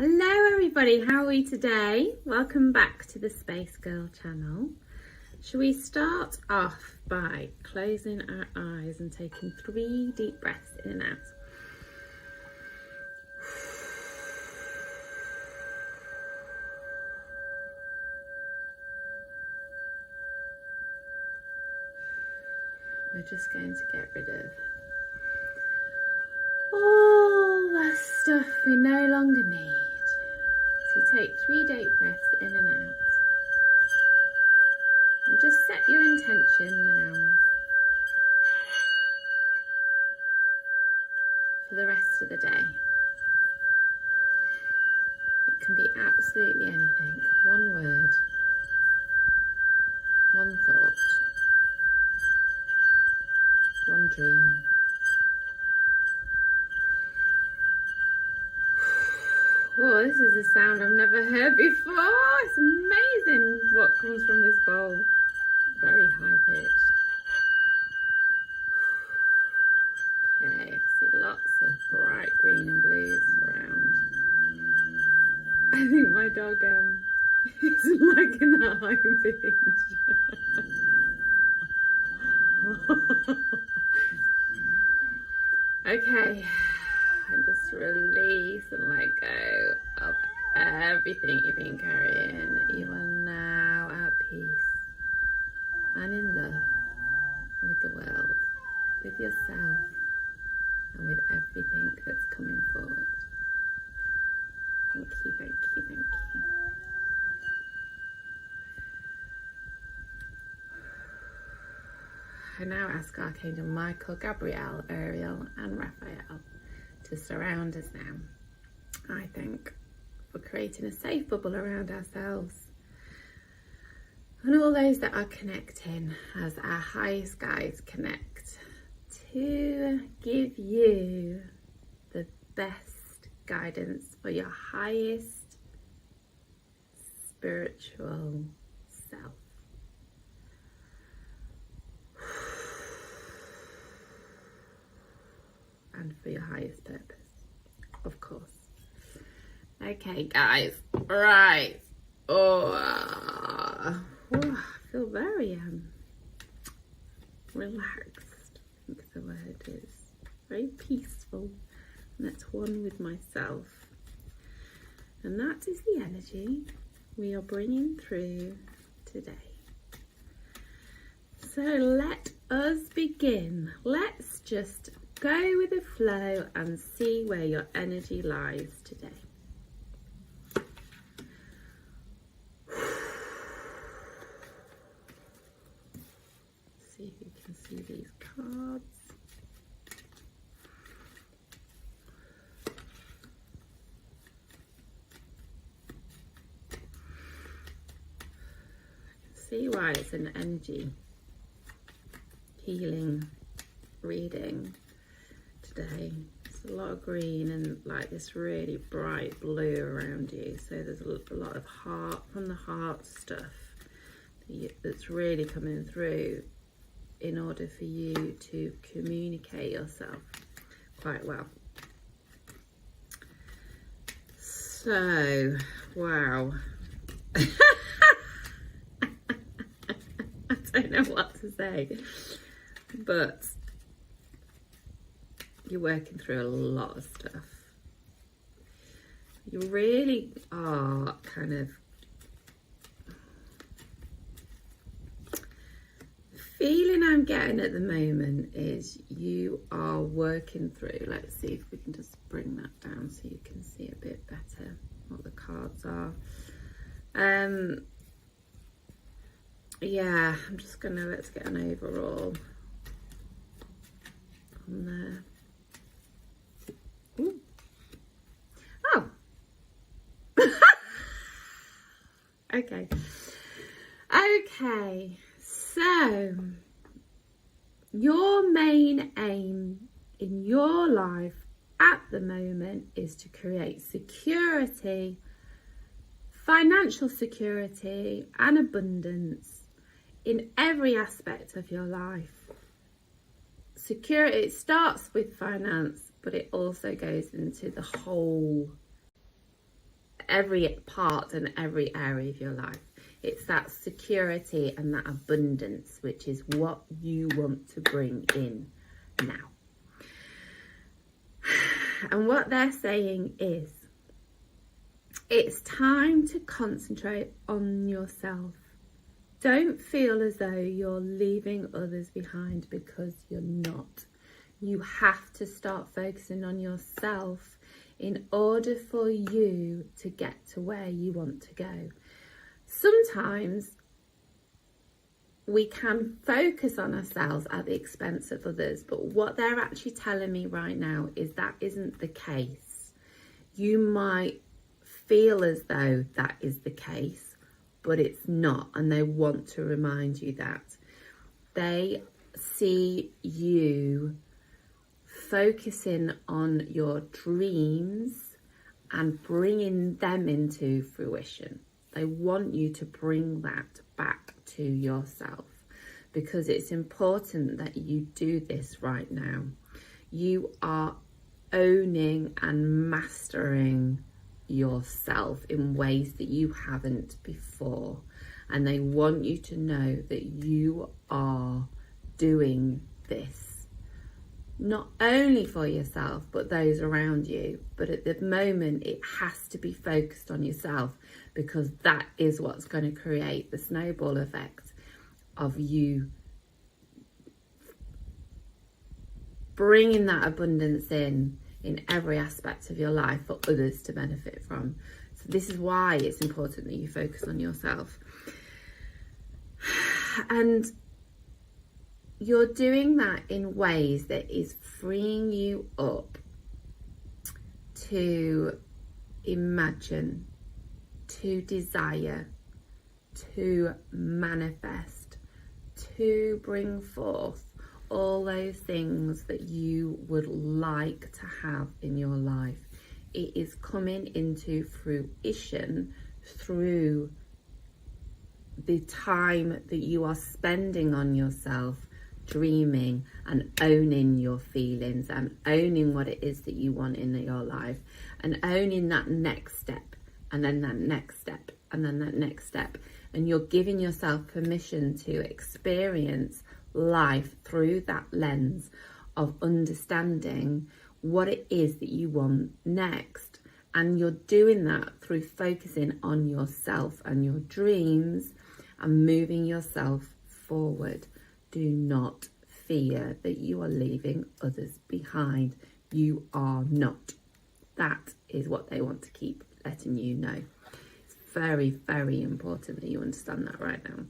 Hello everybody, how are we today? Welcome back to the Spacegirl channel. Shall we start off by closing our eyes and taking 3 deep breaths in and out? We're just going to get rid of all the stuff we no longer need. So you take 3 deep breaths in and out. And just set your intention now for the rest of the day. It can be absolutely anything. One word, one thought, one dream. Oh, this is a sound I've never heard before. It's amazing what comes from this bowl. Very high pitched. Okay, I see lots of bright green and blues around. I think my dog is liking that high pitch. Okay, and just release and let go of everything you've been carrying. You are now at peace and in love with the world, with yourself, and with everything that's coming forward. Thank you, thank you, thank you. I now ask Archangel Michael, Gabrielle, Ariel, and Raphael to surround us now. I thank for creating a safe bubble around ourselves and all those that are connecting as our highest guides connect to give you the best guidance for your highest spiritual self. And for your highest purpose, of course. Okay, guys, right. I feel very relaxed, I think the word is. Very peaceful, and that's one with myself. And that is the energy we are bringing through today. So let us begin. Let's just go with the flow and see where your energy lies today. See if you can see these cards. See why it's an energy healing reading today. It's a lot of green and like this really bright blue around you. So there's a lot of heart, from the heart stuff that's really coming through in order for you to communicate yourself quite well. So, wow. I don't know what to say, but you're working through a lot of stuff. You really are kind of feeling I'm getting at the moment is you are working through, let's see if we can just bring that down so you can see a bit better what the cards are. Yeah, I'm just gonna, let's get an overall on there. Ooh. Oh. Okay. Okay, so your main aim in your life at the moment is to create security, financial security and abundance in every aspect of your life. Security, it starts with finance, but it also goes into the whole every part and every area of your life. It's that security and that abundance, which is what you want to bring in now. And what they're saying is, it's time to concentrate on yourself. Don't feel as though you're leaving others behind, because you're not. You have to start focusing on yourself in order for you to get to where you want to go. Sometimes we can focus on ourselves at the expense of others, but what they're actually telling me right now is that isn't the case. You might feel as though that is the case, but it's not, and they want to remind you that. They see you focusing on your dreams and bringing them into fruition. They want you to bring that back to yourself, because it's important that you do this right now. You are owning and mastering yourself in ways that you haven't before, and they want you to know that you are doing this not only for yourself but those around you. But at the moment it has to be focused on yourself, because that is what's going to create the snowball effect of you bringing that abundance in every aspect of your life for others to benefit from. So this is why it's important that you focus on yourself. And you're doing that in ways that is freeing you up to imagine, to desire, to manifest, to bring forth all those things that you would like to have in your life. It is coming into fruition through the time that you are spending on yourself, dreaming and owning your feelings and owning what it is that you want in your life, and owning that next step, and then that next step, and then that next step. And you're giving yourself permission to experience life through that lens of understanding what it is that you want next. And you're doing that through focusing on yourself and your dreams and moving yourself forward. Do not fear that you are leaving others behind. You are not. That is what they want to keep letting you know. It's very, very important that you understand that right now.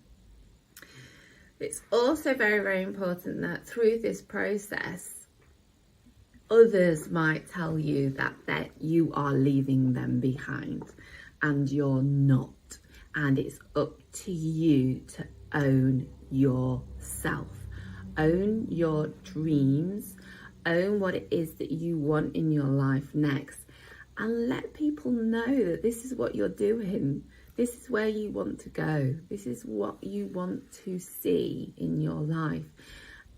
It's also very, very important that through this process, others might tell you that you are leaving them behind, and you're not. And it's up to you to own yourself. Own your dreams. Own what it is that you want in your life next. And let people know that this is what you're doing. This is where you want to go. This is what you want to see in your life.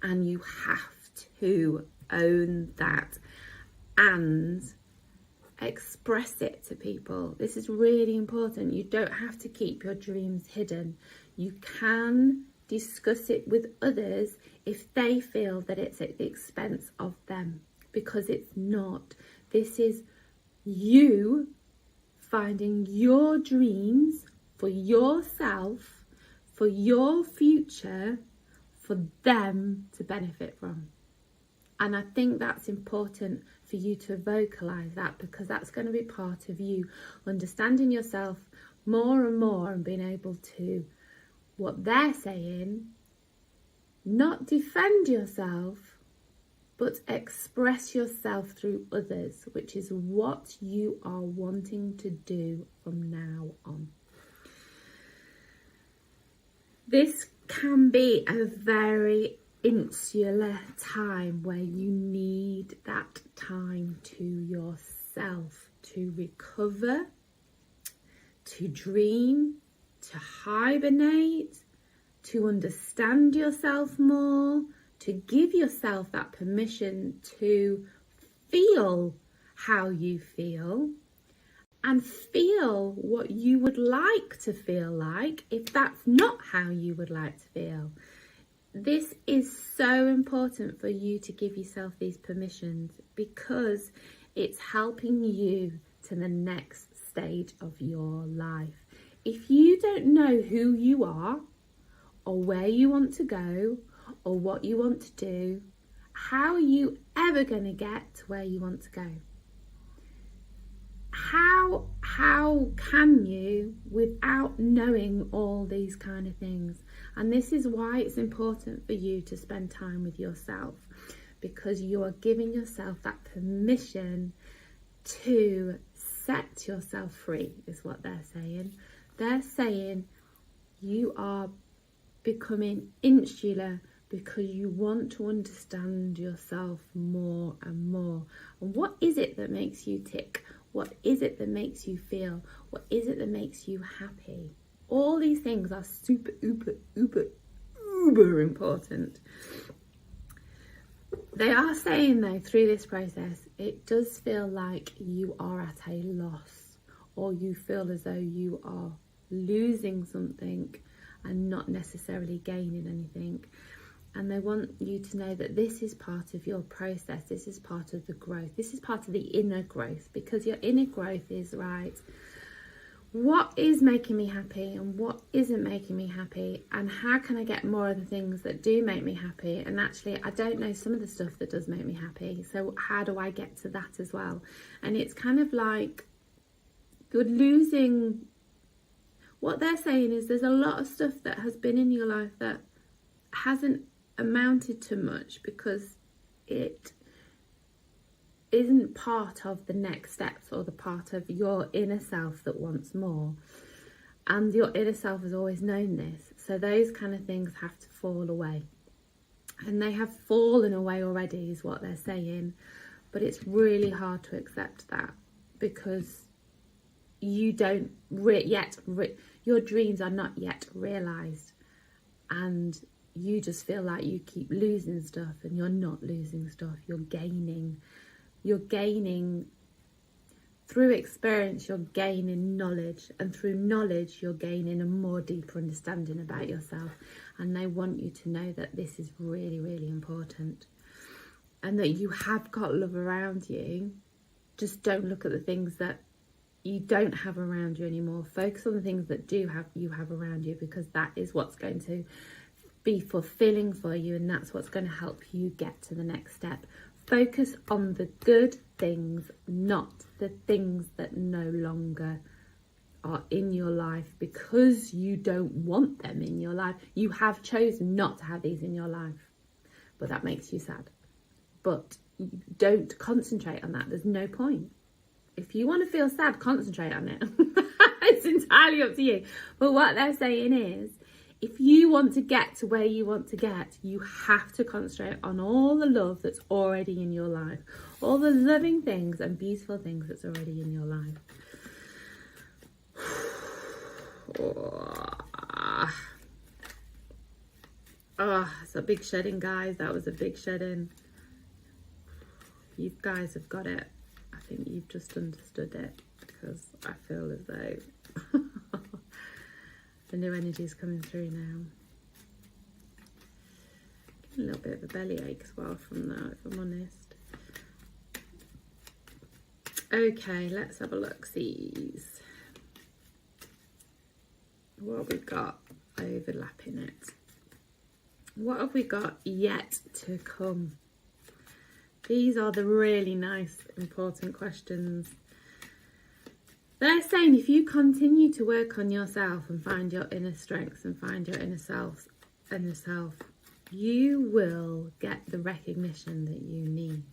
And you have to own that and express it to people. This is really important. You don't have to keep your dreams hidden. You can discuss it with others if they feel that it's at the expense of them, because it's not. This is you finding your dreams for yourself, for your future, for them to benefit from. And I think that's important for you to vocalize that, because that's going to be part of you understanding yourself more and more and being able to, what they're saying, not defend yourself, but express yourself through others, which is what you are wanting to do from now on. This can be a very insular time where you need that time to yourself to recover, to dream, to hibernate, to understand yourself more, to give yourself that permission to feel how you feel, and feel what you would like to feel like if that's not how you would like to feel. This is so important for you to give yourself these permissions, because it's helping you to the next stage of your life. If you don't know who you are, or where you want to go, or what you want to do, how are you ever going to get to where you want to go? How can you without knowing all these kind of things? And this is why it's important for you to spend time with yourself, because you are giving yourself that permission to set yourself free, is what they're saying. They're saying you are becoming insular because you want to understand yourself more and more. And what is it that makes you tick? What is it that makes you feel? What is it that makes you happy? All these things are super, uber important. They are saying though, through this process, it does feel like you are at a loss, or you feel as though you are losing something and not necessarily gaining anything. And they want you to know that this is part of your process. This is part of the growth. This is part of the inner growth, because your inner growth is, right, what is making me happy and what isn't making me happy, and how can I get more of the things that do make me happy? And actually, I don't know some of the stuff that does make me happy, so how do I get to that as well? And it's kind of like you're losing. What they're saying is there's a lot of stuff that has been in your life that hasn't amounted to much because it isn't part of the next steps, or the part of your inner self that wants more. And your inner self has always known this. So those kind of things have to fall away. And they have fallen away already, is what they're saying. But it's really hard to accept that, because you don't your dreams are not yet realised. And you just feel like you keep losing stuff, and you're not losing stuff. You're gaining through experience. You're gaining knowledge, and through knowledge you're gaining a more deeper understanding about yourself. And they want you to know that this is really, really important, and that you have got love around you. Just don't look at the things that you don't have around you anymore. Focus on the things that you have around you, because that is what's going to be fulfilling for you, and that's what's going to help you get to the next step. Focus on the good things, not the things that no longer are in your life because you don't want them in your life. You have chosen not to have these in your life, but that makes you sad. But don't concentrate on that. There's no point. If you want to feel sad, concentrate on it. It's entirely up to you. But what they're saying is, if you want to get to where you want to get, you have to concentrate on all the love that's already in your life. All the loving things and beautiful things that's already in your life. Oh, it's a big shedding, guys. That was a big shedding. You guys have got it. I think you've just understood it, because I feel as though the new energy is coming through now. A little bit of a bellyache as well from that, if I'm honest. Okay, let's have a look-sees. What have we got overlapping it? What have we got yet to come? These are the really nice, important questions. They're saying if you continue to work on yourself and find your inner strengths and find your inner self, you will get the recognition that you need.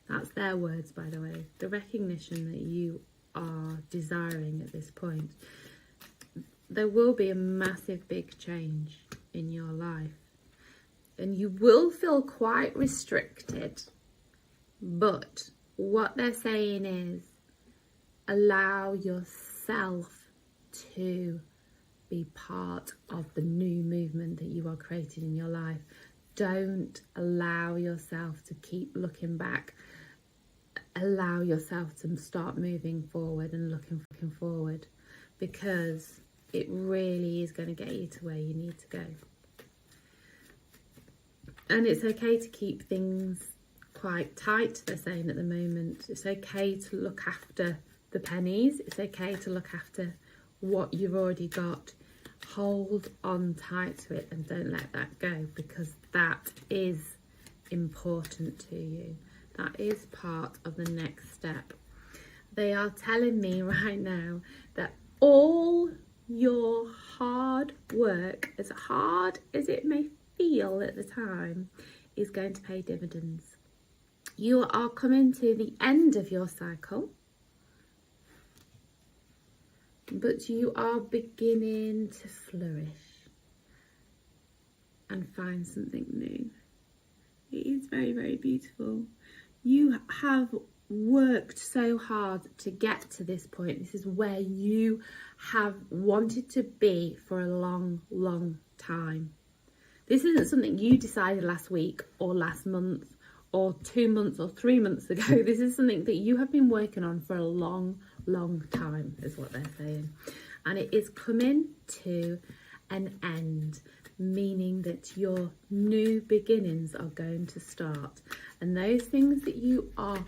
That's their words, by the way. The recognition that you are desiring at this point. There will be a massive big change in your life. And you will feel quite restricted. But what they're saying is, allow yourself to be part of the new movement that you are creating in your life. Don't allow yourself to keep looking back allow yourself to start moving forward and looking forward, because it really is going to get you to where you need to go. And it's okay to keep things quite tight, they're saying at the moment. It's okay to look after the pennies. It's okay to look after what you've already got. Hold on tight to it and don't let that go, because that is important to you. That is part of the next step. They are telling me right now that all your hard work, as hard as it may feel at the time, is going to pay dividends. You are coming to the end of your cycle, but you are beginning to flourish and find something new. It is very, very beautiful. You have worked so hard to get to this point. This is where you have wanted to be for a long, long time. This isn't something you decided last week or last month or 2 months or 3 months ago. This is something that you have been working on for a long, long time, is what they're saying. And it is coming to an end, meaning that your new beginnings are going to start. And those things that you are,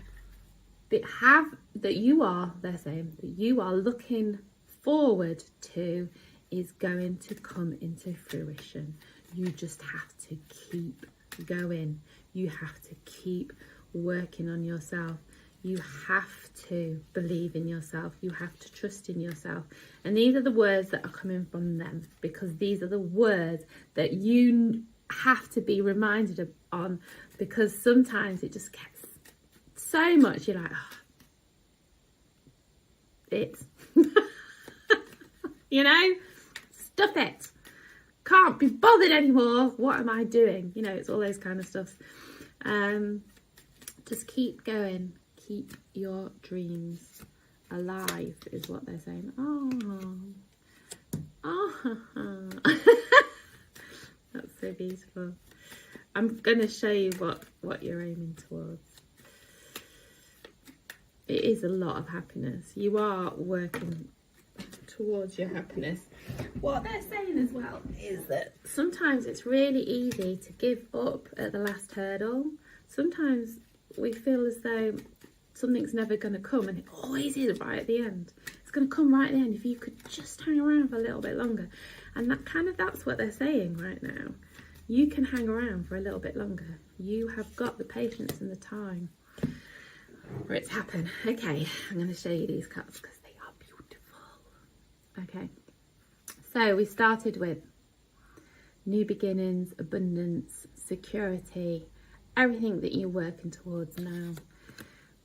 they're saying, that you are looking forward to, is going to come into fruition. You just have to keep going. You have to keep working on yourself. You have to believe in yourself. You have to trust in yourself. And these are the words that are coming from them, because these are the words that you have to be reminded on, because sometimes it just gets so much. You're like, oh, it's, you know, stuff it. Can't be bothered anymore. What am I doing? You know, it's all those kind of stuff. Just keep going. Keep your dreams alive, is what they're saying. That's so beautiful. I'm going to show you what you're aiming towards. It is a lot of happiness. You are working towards your happiness. What they're saying as well is that sometimes it's really easy to give up at the last hurdle. Sometimes we feel as though something's never going to come, and it always is right at the end. It's going to come right at the end if you could just hang around for a little bit longer. And that's what they're saying right now. You can hang around for a little bit longer. You have got the patience and the time for it to happen. Okay, I'm going to show you these cards because they are beautiful. Okay, so we started with new beginnings, abundance, security, everything that you're working towards now.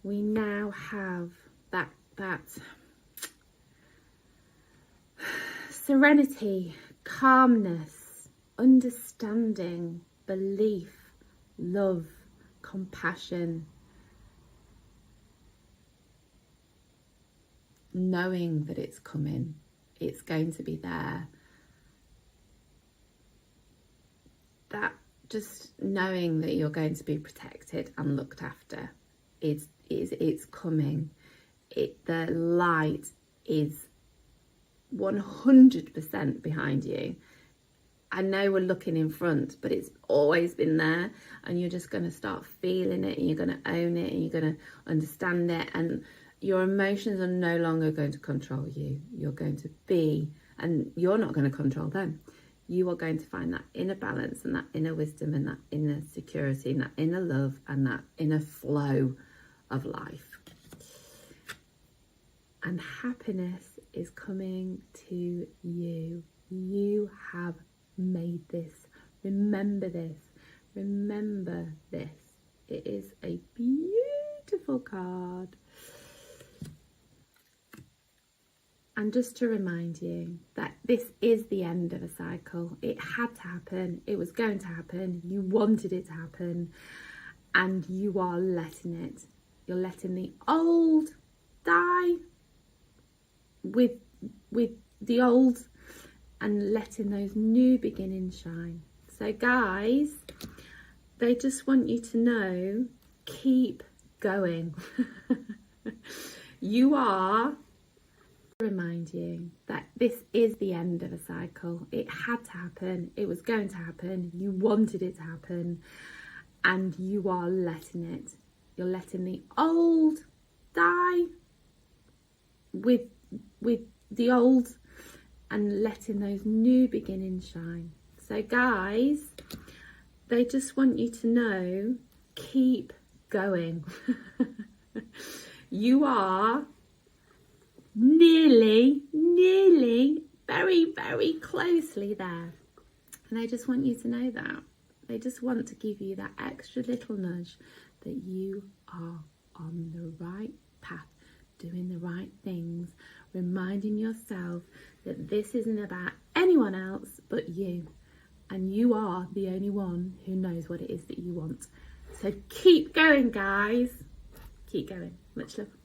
We now have that serenity, calmness, understanding, belief, love, compassion, knowing that it's coming, it's going to be there. That just knowing that you're going to be protected and looked after it's coming. The light is 100% behind you. I know we're looking in front, but it's always been there, and you're just going to start feeling it, and you're going to own it, and you're going to understand it, and your emotions are no longer going to control you. You're going to be, and you're not going to control them. You are going to find that inner balance and that inner wisdom and that inner security and that inner love and that inner flow of life. And happiness is coming to you. You have made this. Remember this. Remember this. It is a beautiful card. And just to remind you that this is the end of a cycle. It had to happen. It was going to happen. You wanted it to happen. And you are letting it. You're letting the old die with the old and letting those new beginnings shine. So guys, they just want you to know, keep going. You are, remind you that this is the end of a cycle. It had to happen. It was going to happen. You wanted it to happen, and you are letting it. You're letting the old die with the old and letting those new beginnings shine. So guys, they just want you to know, keep going. You are nearly, very, very closely there. And they just want you to know that. They just want to give you that extra little nudge that you are on the right path, doing the right things, reminding yourself that this isn't about anyone else but you. And you are the only one who knows what it is that you want. So keep going, guys. Keep going. Much love.